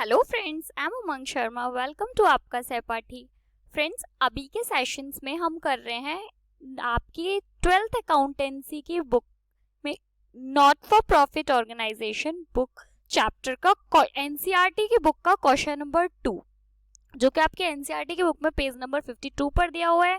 Hello friends, I am Umang Sharma. Welcome to आपका सहपाठी। Friends, अभी के सेशंस में हम कर रहे हैं आपकी 12th अकाउंटेंसी की बुक में not for profit organisation book chapter का एनसीईआरटी की बुक का क्वेश्चन नंबर 2, जो कि आपके एनसीईआरटी की बुक में पेज नंबर 52 पर दिया हुआ है।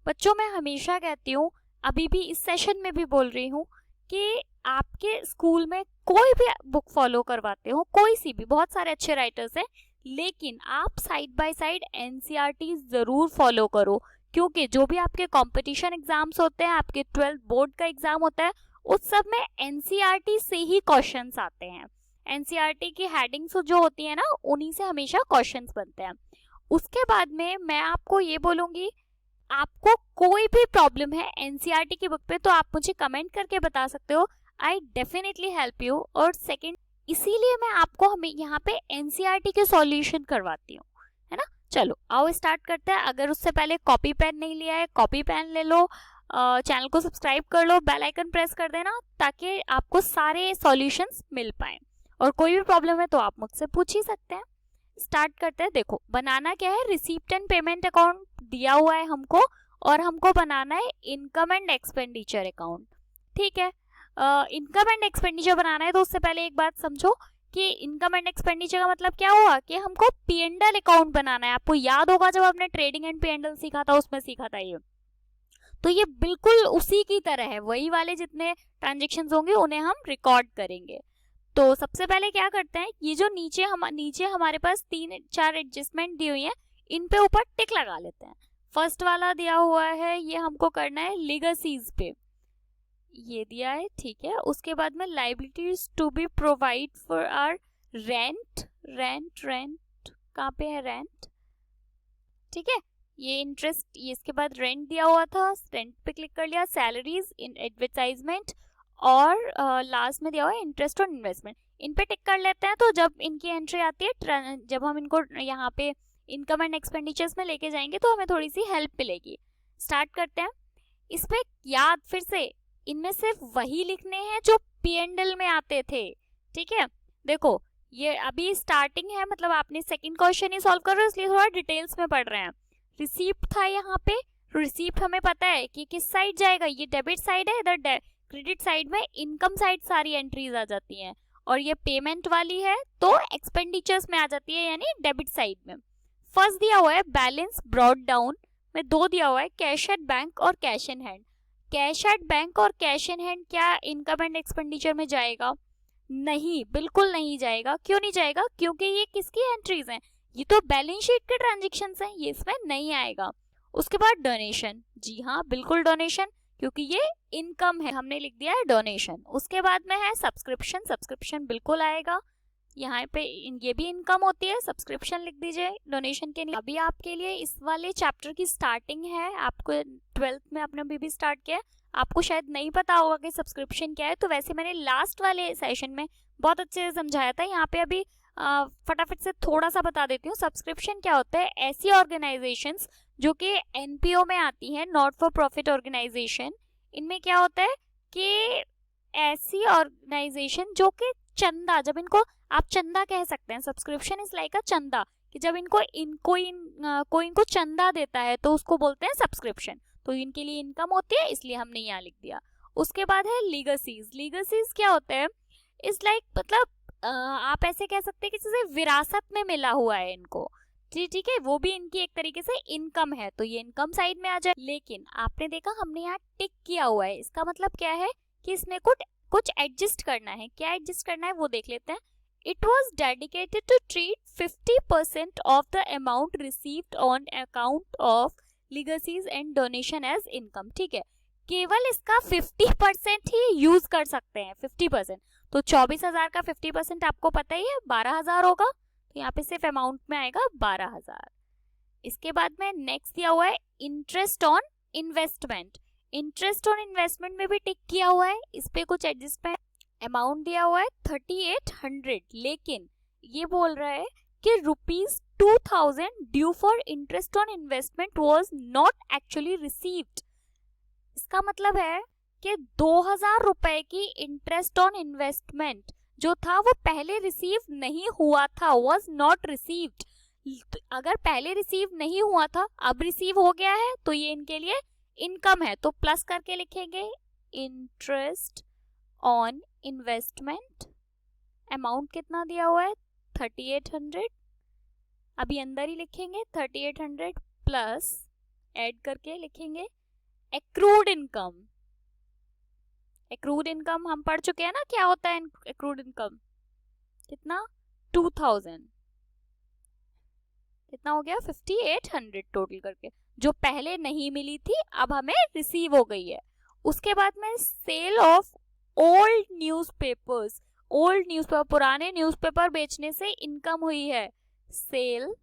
बच्चों, मैं हमेशा कहती हूँ, अभी भी इस सेशन में भी बोल रही हूँ कि आपके स्कूल में कोई भी बुक फॉलो करवाते हो, कोई सी भी, बहुत सारे अच्छे राइटर्स हैं, लेकिन आप साइड बाय साइड एनसीईआरटी जरूर फॉलो करो, क्योंकि जो भी आपके कंपटीशन एग्जाम्स होते हैं, आपके 12th बोर्ड का एग्जाम होता है, उस सब में एनसीईआरटी से ही क्वेश्चंस आते हैं। एनसीईआरटी की हेडिंग्स जो होती है ना, उन्हीं से हमेशा क्वेश्चंस बनते हैं। उसके बाद में मैं आपको ये बोलूंगी, आपको कोई भी प्रॉब्लम है एनसीईआरटी की बुक पे तो आप मुझे कमेंट करके बता सकते हो। I definitely help you. और सेकंड, इसीलिए मैं आपको हमें यहाँ पे एनसीईआरटी के सॉल्यूशन करवाती हूँ, है ना। चलो आओ स्टार्ट करते हैं। अगर उससे पहले कॉपी पेन नहीं लिया है, कॉपी पेन ले लो, चैनल को सब्सक्राइब कर लो, बेल आइकन प्रेस कर देना, ताकि आपको सारे सॉल्यूशंस मिल पाए। और कोई भी प्रॉब्लम है तो आप मुझसे पूछ ही सकते हैं। स्टार्ट करते हैं। देखो, बनाना क्या है, रिसीप्ट एंड पेमेंट अकाउंट दिया हुआ है हमको, और हमको बनाना है इनकम एंड एक्सपेंडिचर अकाउंट। ठीक है, इनकम एंड एक्सपेंडिचर बनाना है तो उससे पहले एक बात समझो कि इनकम एंड एक्सपेंडिचर का मतलब क्या हुआ कि हमको पी&एल अकाउंट बनाना है। आपको याद होगा जब आपने ट्रेडिंग एंड पी&एल सीखा था, उसमें सीखा था ये। तो ये बिल्कुल उसी की तरह है, वही वाले जितने ट्रांजेक्शन्स होंगे उन्हें हम रिकॉर्ड करेंगे। तो सबसे पहले क्या करते हैं, ये जो नीचे हमारे पास 3-4 एडजस्टमेंट दी हुई है, इन पे ऊपर टिक लगा लेते हैं। फर्स्ट वाला दिया हुआ है, ये हमको करना है लीगसीज पे, ये दिया है, ठीक है। उसके बाद में liabilities to be provide for are rent, कहाँ पे है रेंट, ठीक है। ये इंटरेस्ट, ये इसके बाद रेंट दिया हुआ था, रेंट पे क्लिक कर लिया। सैलरीज, इन एडवर्टाइजमेंट, और लास्ट में दिया हुआ है इंटरेस्ट और इन्वेस्टमेंट, इन पे टिक कर लेते हैं। तो जब इनकी एंट्री आती है, जब हम इनको यहाँ पे इनकम एंड एक्सपेंडिचर्स में लेके जाएंगे तो हमें थोड़ी सी हेल्प मिलेगी। स्टार्ट करते हैं। इसमें याद फिर से, इनमें सिर्फ वही लिखने हैं जो पी&एल में आते थे, ठीक है। देखो, ये अभी स्टार्टिंग है, मतलब आपने सेकंड क्वेश्चन ही सॉल्व कर रहे हो, इसलिए थोड़ा डिटेल्स में पढ़ रहे हैं। रिसीप्ट था यहाँ पे, रिसीप्ट हमें पता है कि किस साइड जाएगा, ये डेबिट साइड है, इधर क्रेडिट साइड में इनकम साइड सारी एंट्रीज आ जाती हैं, और ये पेमेंट वाली है तो एक्सपेंडिचर्स में आ जाती है, यानी डेबिट साइड में। फर्स्ट दिया हुआ है बैलेंस ब्रॉट डाउन में, 2 दिया हुआ है कैश एट बैंक और cash in hand. Cash at bank और कैश इन हैंड क्या इनकम एंड एक्सपेंडिचर में जाएगा? नहीं, बिल्कुल नहीं जाएगा। क्यों नहीं जाएगा? क्योंकि ये किसकी एंट्रीज हैं, ये तो बैलेंस शीट के ट्रांजेक्शन्स हैं, ये इसमें नहीं आएगा। उसके बाद डोनेशन, जी हाँ बिल्कुल डोनेशन, क्योंकि ये इनकम है, हमने लिख दिया है डोनेशन। उसके बाद में है सब्सक्रिप्शन, सब्सक्रिप्शन बिल्कुल आएगा, यहाँ पे ये भी इनकम होती है, सब्सक्रिप्शन लिख दीजिए डोनेशन के लिए। अभी आपके लिए इस वाले चैप्टर की स्टार्टिंग है, आपको 12th में आपने अभी भी स्टार्ट किया, आपको शायद नहीं पता होगा कि सब्सक्रिप्शन क्या है। तो वैसे मैंने लास्ट वाले सेशन में बहुत अच्छे से समझाया था, यहाँ पे अभी फटाफट से थोड़ा सा बता देती हूँ। सब्सक्रिप्शन क्या होता है, ऐसी ऑर्गेनाइजेशंस जो कि एनपीओ में आती हैं, नॉट फॉर प्रॉफिट ऑर्गेनाइजेशन। इनमें क्या होता है कि ऐसी ऑर्गेनाइजेशन जो कि चंदा, जब इनको आप चंदा कह सकते हैं, सब्सक्रिप्शन इज लाइक अ चंदा, कि जब कोई इनको चंदा देता है तो उसको बोलते हैं सब्सक्रिप्शन। तो इनके लिए इनकम होती है, इसलिए हमने यहाँ लिख दिया। उसके बाद है लीगसीज। लीगसीज क्या होता है, इज लाइक मतलब आप ऐसे कह सकते हैं किसी से विरासत में मिला हुआ है इनको, ठीक है, वो भी इनकी एक तरीके से इनकम है, तो ये इनकम साइड में आ जाए। लेकिन आपने देखा हमने यहाँ टिक किया हुआ है, इसका मतलब क्या है कि इसमें कुछ एडजस्ट करना है। क्या एडजस्ट करना है वो देख लेते हैं। It was dedicated to treat 50% of the amount received on account of legacies and donation as income, ठीक है। केवल इसका 50% ही यूज कर सकते हैं, 50%। तो 24,000 का 50% आपको पता ही है 12,000 होगा, तो यहाँ पे सिर्फ अमाउंट में आएगा 12,000। इसके बाद में नेक्स्ट दिया हुआ है interest on investment. Interest on investment में भी टिक किया हुआ है, इस पे कुछ एडजस्टमेंट। अमाउंट दिया हुआ है 3,800, लेकिन ये बोल रहा है कि ₹2,000 due for interest on investment was not actually received. इसका मतलब है कि 2,000 रुपए की इंटरेस्ट ऑन इन्वेस्टमेंट जो था वो पहले रिसीव नहीं हुआ था, वॉज नॉट रिसीव्ड। अगर पहले रिसीव नहीं हुआ था, अब रिसीव हो गया है, तो ये इनके लिए इनकम है, तो प्लस करके लिखेंगे इंटरेस्ट ऑन इन्वेस्टमेंट। अमाउंट कितना दिया हुआ है 3800, अभी अंदर ही लिखेंगे 3800 प्लस ऐड करके लिखेंगे एक्रूड इनकम। एक्रूड इनकम हम पढ़ चुके हैं ना, क्या होता है एक्रूड इनकम, कितना 2000, कितना हो गया 5800 टोटल करके, जो पहले नहीं मिली थी अब हमें रिसीव हो गई है। उसके बाद में sale of old newspapers, old newspaper, पुराने न्यूज़पेपर बेचने से इनकम हुई है, सेल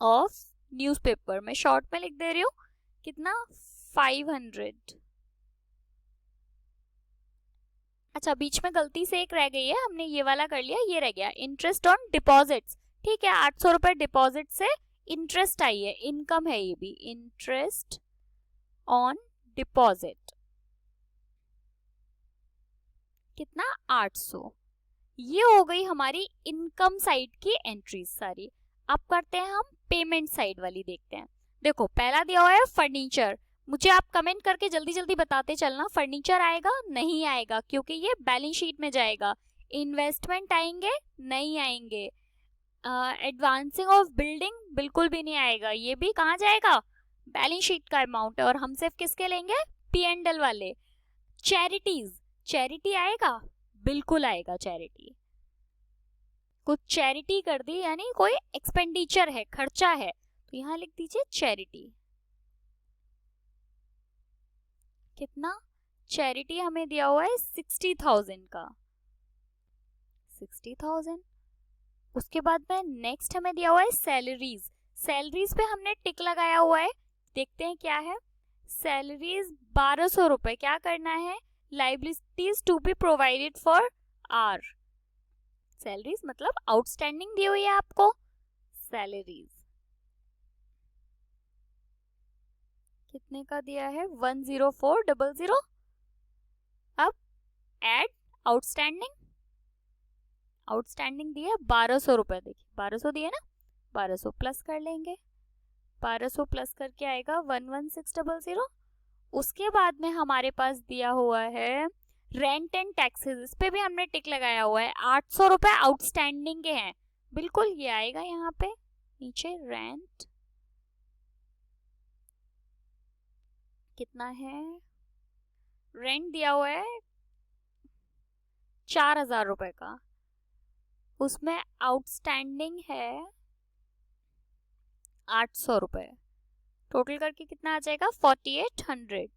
ऑफ न्यूज़पेपर, मैं शॉर्ट में लिख दे रही हूँ, कितना 500। अच्छा, बीच में गलती से एक रह गई है, हमने ये वाला कर लिया, ये रह गया इंटरेस्ट ऑन डिपॉजिट्स। ठीक है, 800 रुपए डिपॉजिट से इंटरेस्ट आई है, इनकम है ये भी, इंटरेस्ट ऑन डिपॉजिट कितना 800। ये हो गई हमारी इनकम साइड की एंट्रीज सारी। अब करते हैं हम पेमेंट साइड वाली, देखते हैं। देखो पहला दिया हुआ है फर्नीचर, मुझे आप कमेंट करके जल्दी जल्दी बताते चलना, फर्नीचर आएगा नहीं आएगा, क्योंकि ये बैलेंस शीट में जाएगा। इन्वेस्टमेंट आएंगे नहीं आएंगे। एडवांसिंग ऑफ बिल्डिंग बिल्कुल भी नहीं आएगा, ये भी कहाँ जाएगा, बैलेंस शीट का अमाउंट है, और हम सिर्फ किसके लेंगे, P&L वाले। चैरिटीज, चैरिटी आएगा, बिल्कुल आएगा चैरिटी, कुछ चैरिटी कर दी यानी कोई एक्सपेंडिचर है, खर्चा है, तो यहां लिख दीजिए चैरिटी। कितना चैरिटी हमें दिया हुआ है 60,000 का, 60,000। उसके बाद में नेक्स्ट हमें दिया हुआ है सैलरीज, सैलरीज पे हमने टिक लगाया हुआ है, देखते हैं क्या है। सैलरीज 1200 रुपए, क्या करना है, liabilities to be provided for are, salaries मतलब आउटस्टैंडिंग दी हुई है आपको, सैलरीज कितने का दिया है 10400। अब एड आउटस्टैंडिंग, आउटस्टैंडिंग दिया 1200 रुपए, देखिए 1200 दिए ना, 1200 प्लस कर लेंगे, 1200 प्लस करके आएगा 11600। उसके बाद में हमारे पास दिया हुआ है रेंट एंड टैक्सेस, इस पे भी हमने टिक लगाया हुआ है, 800 रुपए आउटस्टैंडिंग के हैं, बिल्कुल ये आएगा यहाँ पे नीचे। रेंट कितना है, रेंट दिया हुआ है 4000 रुपए का, उसमें आउटस्टैंडिंग है 800 रुपए, टोटल करके कितना आ जाएगा 4800।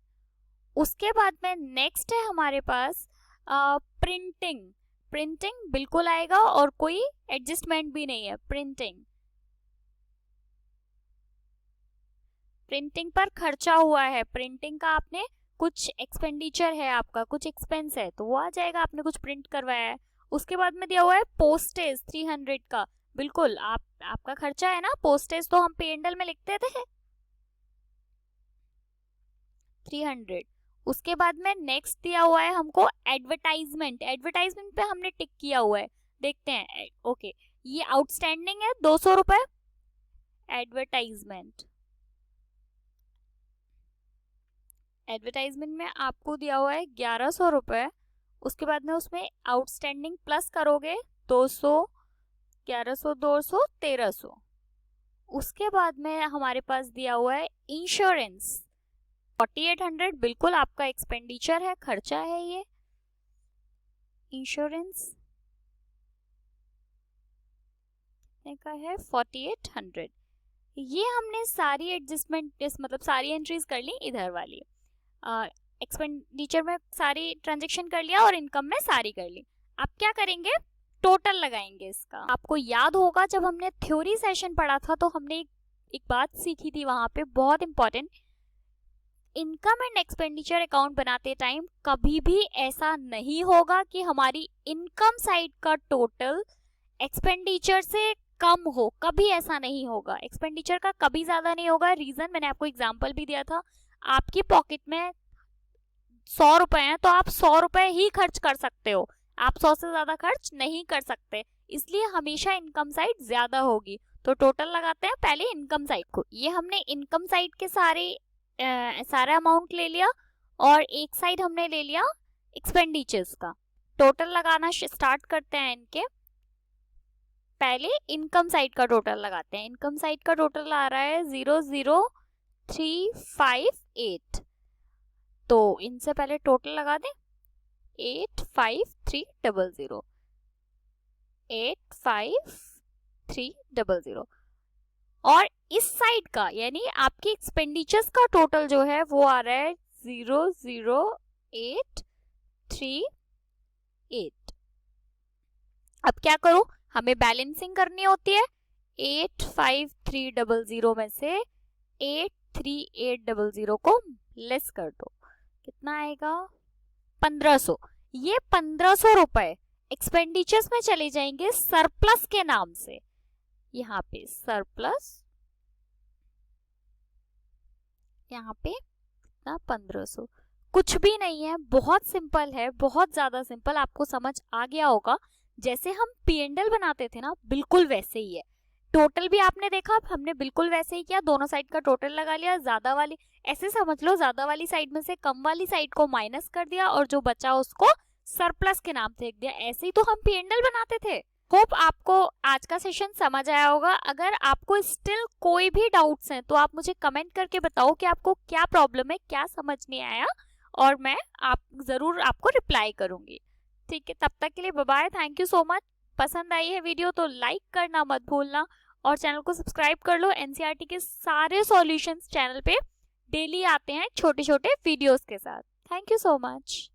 उसके बाद में नेक्स्ट है हमारे पास प्रिंटिंग, प्रिंटिंग बिल्कुल आएगा और कोई एडजस्टमेंट भी नहीं है। प्रिंटिंग, प्रिंटिंग पर खर्चा हुआ है, प्रिंटिंग का आपने कुछ एक्सपेंडिचर है, आपका कुछ एक्सपेंस है, तो वो आ जाएगा, आपने कुछ प्रिंट करवाया है। उसके बाद में दिया हुआ है पोस्टेज 300 का, बिल्कुल आपका खर्चा है ना, पोस्टेज तो हम P&L में लिखते थे 300। उसके बाद में नेक्स्ट दिया हुआ है हमको एडवर्टाइजमेंट, एडवर्टाइजमेंट पे हमने टिक किया हुआ है, देखते हैं। ओके, ये आउटस्टैंडिंग है 200 रुपए, एडवर्टाइजमेंट, एडवर्टाइजमेंट में आपको दिया हुआ है 1100 रुपए। उसके बाद में उसमें आउटस्टैंडिंग प्लस करोगे 200, 1100, 200, 1300। उसके बाद में हमारे पास दिया हुआ है इंश्योरेंस 4800, बिल्कुल आपका एक्सपेंडिचर है, खर्चा है ये। इंश्योरेंस कितने का है 4800। ये हमने सारी एडजस्टमेंट मतलब सारी एंट्रीज कर ली, इधर वाली एक्सपेंडिचर में सारी ट्रांजैक्शन कर लिया और इनकम में सारी कर ली। अब क्या करेंगे, टोटल लगाएंगे इसका। आपको याद होगा जब हमने थ्योरी सेशन पढ़ा था तो हमने एक बात सीखी थी वहां पे, बहुत important, income and expenditure account बनाते टाइम कभी भी ऐसा नहीं होगा कि हमारी इनकम साइड का टोटल एक्सपेंडिचर से कम हो, कभी ऐसा नहीं होगा, एक्सपेंडिचर का कभी ज्यादा नहीं होगा। रीजन मैंने आपको एग्जांपल भी दिया था, आपकी पॉकेट में 100 रुपए हैं तो आप 100 रुपए ही खर्च कर सकते हो, आप 100 से ज्यादा खर्च नहीं कर सकते, इसलिए हमेशा इनकम साइड ज्यादा होगी। तो टोटल लगाते हैं पहले इनकम साइड को। ये हमने इनकम साइड के सारा अमाउंट ले लिया और एक साइड हमने ले लिया एक्सपेंडिचर्स का। टोटल लगाना स्टार्ट करते हैं इनके। पहले इनकम साइड का टोटल लगाते हैं। इनकम साइड का टोटल आ रहा है 00358। तो इनसे पहले टोटल लगा दें 85300 85300। और इस साइड का यानी आपकी एक्सपेंडिचर्स का टोटल जो है वो आ रहा है 00838। अब क्या करूं, हमें बैलेंसिंग करनी होती है। 85300 में से 83800 को लेस कर दो, कितना आएगा 1500। ये 1500 रुपए एक्सपेंडिचर्स में चले जाएंगे सरप्लस के नाम से। यहाँ पे सरप्लस, यहाँ पे कितना 1500, कुछ भी नहीं है, बहुत सिंपल है, बहुत ज्यादा सिंपल। आपको समझ आ गया होगा। जैसे हम P&L बनाते थे ना, बिल्कुल वैसे ही है। टोटल भी आपने देखा, हमने बिल्कुल वैसे ही किया, दोनों साइड का टोटल लगा लिया। ज्यादा वाली, ऐसे समझ लो, ज्यादा वाली साइड में से कम वाली साइड को माइनस कर दिया और जो बचा उसको सरप्लस के नाम से लिख दिया। ऐसे ही तो हम P&L बनाते थे। होप आपको आज का सेशन समझ आया होगा। अगर आपको स्टिल कोई भी डाउट्स हैं तो आप मुझे कमेंट करके बताओ कि आपको क्या प्रॉब्लम है, क्या समझ नहीं आया, और मैं जरूर आपको रिप्लाई करूंगी। ठीक है, तब तक के लिए bye bye. Thank you so much. पसंद आई है वीडियो तो लाइक करना मत भूलना और चैनल को सब्सक्राइब कर लो। एनसीईआरटी के सारे सॉल्यूशंस चैनल पे डेली आते हैं छोटे छोटे वीडियोस के साथ। Thank you so much.